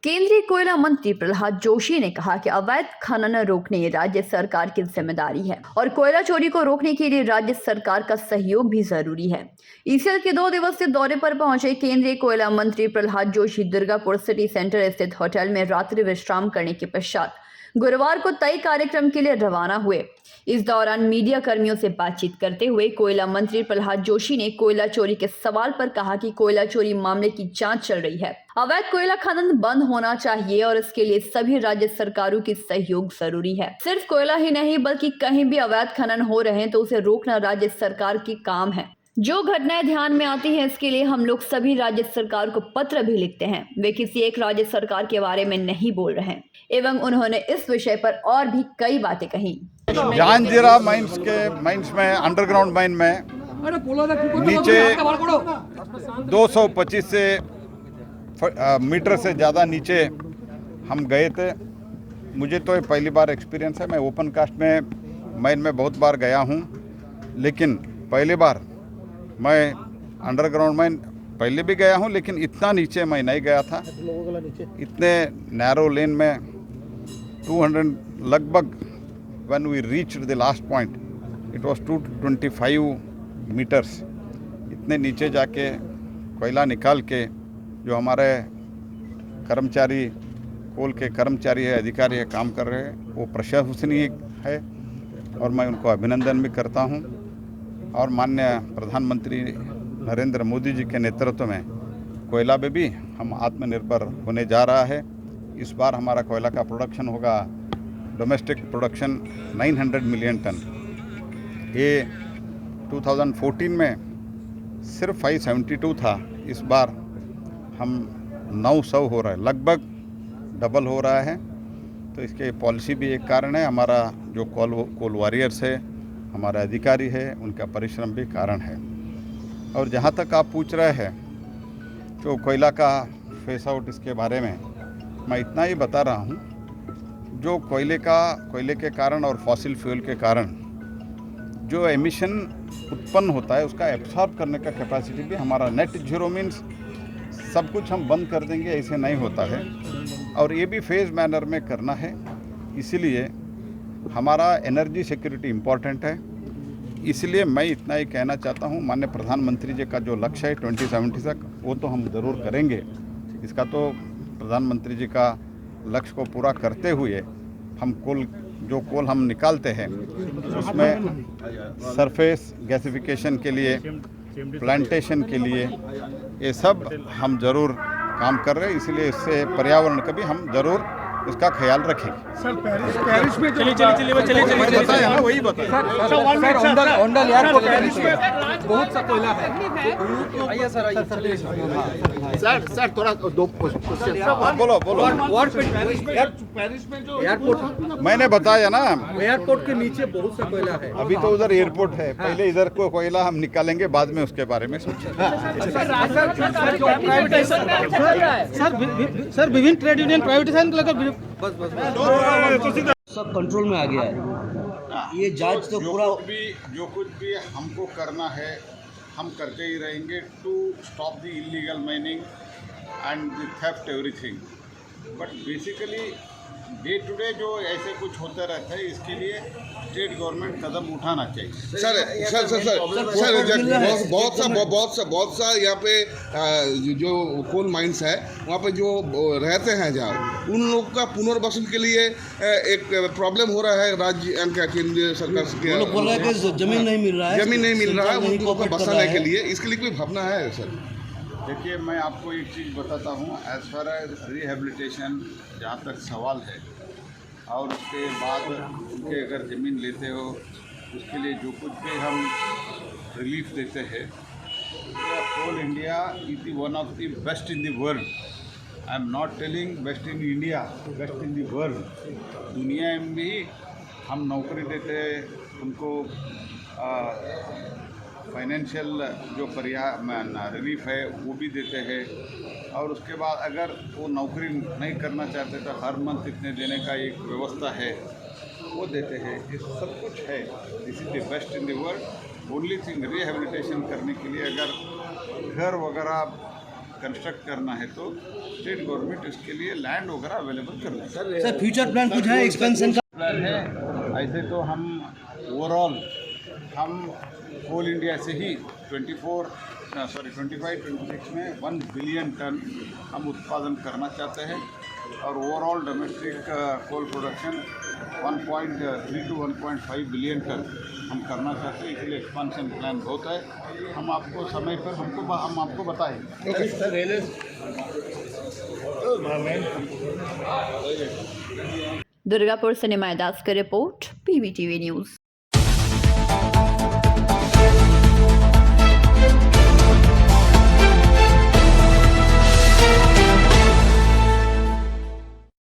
केंद्रीय कोयला मंत्री प्रहलाद जोशी ने कहा कि अवैध खनन रोकने राज्य सरकार की जिम्मेदारी है और कोयला चोरी को रोकने के लिए राज्य सरकार का सहयोग भी जरूरी है। ईसीएल के 2 दिवसीय दौरे पर पहुंचे केंद्रीय कोयला मंत्री प्रहलाद जोशी दुर्गापुर सिटी सेंटर स्थित होटल में रात्रि विश्राम करने के पश्चात गुरुवार को तय कार्यक्रम के लिए रवाना हुए। इस दौरान मीडिया कर्मियों से बातचीत करते हुए कोयला मंत्री प्रहलाद जोशी ने कोयला चोरी के सवाल पर कहा कि कोयला चोरी मामले की जांच चल रही है। अवैध कोयला खनन बंद होना चाहिए और इसके लिए सभी राज्य सरकारों की सहयोग जरूरी है। सिर्फ कोयला ही नहीं बल्कि कहीं भी अवैध खनन हो रहे हैं तो उसे रोकना राज्य सरकार की काम है। जो घटनाएं ध्यान में आती हैं इसके लिए हम लोग सभी राज्य सरकार को पत्र भी लिखते हैं। वे किसी एक राज्य सरकार के बारे में नहीं बोल रहे हैं। एवं उन्होंने इस विषय पर और भी कई बातें कही। जहांजीरा माइंस में अंडरग्राउंड माइन में नीचे 225 से मीटर से ज़्यादा नीचे हम गए थे। मुझे तो ये पहली बार एक्सपीरियंस है। मैं ओपन कास्ट में माइन में बहुत बार गया हूँ, लेकिन पहली बार मैं अंडरग्राउंड माइन पहले भी गया हूँ, लेकिन इतना नीचे मैं नहीं गया था। इतने नैरो लेन में 200 लगभग when we reached the last point it was 225 meters। इतने नीचे जाके कोयला निकाल के जो हमारे कर्मचारी कोल के कर्मचारी है, अधिकारी है, काम कर रहे हैं, वो प्रशंसनीय है और मैं उनको अभिनंदन भी करता हूं। और माननीय प्रधानमंत्री नरेंद्र मोदी जी के नेतृत्व में कोयला में भी हम आत्मनिर्भर होने जा रहा है। इस बार हमारा कोयला का प्रोडक्शन होगा, डोमेस्टिक प्रोडक्शन 900 मिलियन टन। ये 2014 में सिर्फ 572 था, इस बार हम 900 हो रहा है, लगभग डबल हो रहा है। तो इसके पॉलिसी भी एक कारण है। हमारा जो कोल वॉरियर्स है, हमारे अधिकारी है, उनका परिश्रम भी कारण है। और जहाँ तक आप पूछ रहे हैं तो कोयला का फेस आउट, इसके बारे में मैं इतना ही बता रहा हूँ, जो कोयले के कारण और फॉसिल फ्यूल के कारण जो एमिशन उत्पन्न होता है उसका एब्सॉर्ब करने का कैपेसिटी भी हमारा नेट जीरो मीन्स सब कुछ हम बंद कर देंगे, ऐसे नहीं होता है। और ये भी फेज मैनर में करना है। इसीलिए हमारा एनर्जी सिक्योरिटी इम्पॉर्टेंट है। इसलिए मैं इतना ही कहना चाहता हूँ, माननीय प्रधानमंत्री जी का जो लक्ष्य है 2070 तक, वो तो हम ज़रूर करेंगे। इसका तो प्रधानमंत्री जी का लक्ष्य को पूरा करते हुए हम कोल हम निकालते हैं उसमें सरफेस गैसिफिकेशन के लिए, प्लांटेशन के लिए, ये सब हम ज़रूर काम कर रहे हैं। इसलिए इससे पर्यावरण का भी हम ज़रूर इसका ख्याल रखेंगे। सर पेरिस में चलिए बताया ना, वही बताया। ओंडल एयरपोर्ट पेरिस में बहुत सा कोयला है। आइए सर, आइए सर थोड़ा दो क्वेश्चन बोलो। पेरिस में जो एयरपोर्ट, मैंने बताया ना, एयरपोर्ट के नीचे बहुत सा कोयला है। अभी तो उधर एयरपोर्ट है, पहले इधर को कोयला हम निकालेंगे, बाद में उसके बारे में सोचेंगे। सर विभिन्न ट्रेड यूनियन प्राइवेटाइजेशन को लेकर सब कंट्रोल में आ गया है। ये जांच तो पूरा जो कुछ भी हमको करना है हम करते ही रहेंगे to stop the illegal mining and the theft everything. But basically day to day जो ऐसे कुछ होता रहता है, इसके लिए स्टेट गवर्नमेंट कदम उठाना चाहिए। सर बहुत सा यहाँ पे जो कोल माइंस है वहाँ पे जो रहते हैं जहाँ, उन लोगों का पुनर्वासन के लिए एक प्रॉब्लम हो रहा है। राज्य क्या केंद्रीय सरकार से बोल रहा है कि जमीन नहीं मिल रहा है उनको बसाने के लिए, इसके लिए कोई भावना है सर? देखिए, मैं आपको एक चीज़ बताता हूँ। एज फार एज रिहेबिलिटेशन जहाँ तक सवाल है, और उसके बाद उनके अगर ज़मीन लेते हो उसके लिए जो कुछ भी हम रिलीफ देते हैं, all India is one of the best in the world. I am not telling best in India, best in the world. दुनिया में भी हम नौकरी देते हैं, उनको फाइनेंशियल जो रिलीफ है वो भी देते हैं। और उसके बाद अगर वो नौकरी नहीं करना चाहते तो हर मंथ इतने देने का एक व्यवस्था है, वो देते हैं। ये सब कुछ है। This is the best in the world. Only thing rehabilitation करने के लिए अगर घर वगैरह कंस्ट्रक्ट करना है तो स्टेट गवर्नमेंट इसके लिए लैंड वगैरह अवेलेबल कर लें। सर फ्यूचर प्लान कुछ है एक्सपेंशन का? प्लान है ऐसे तो हम ओवरऑल हम कोल इंडिया से ही 25-26 में 1 बिलियन टन हम उत्पादन करना चाहते हैं और overall domestic coal production 1.3 to 1.5 billion tonne हम करना चाहते हैं। इसलिए एक्सपांशन प्लान बहुत है। हम आपको समय पर हम आपको बताएंगे। दुर्गापुर से निमाय दास की रिपोर्ट, PVTV न्यूज।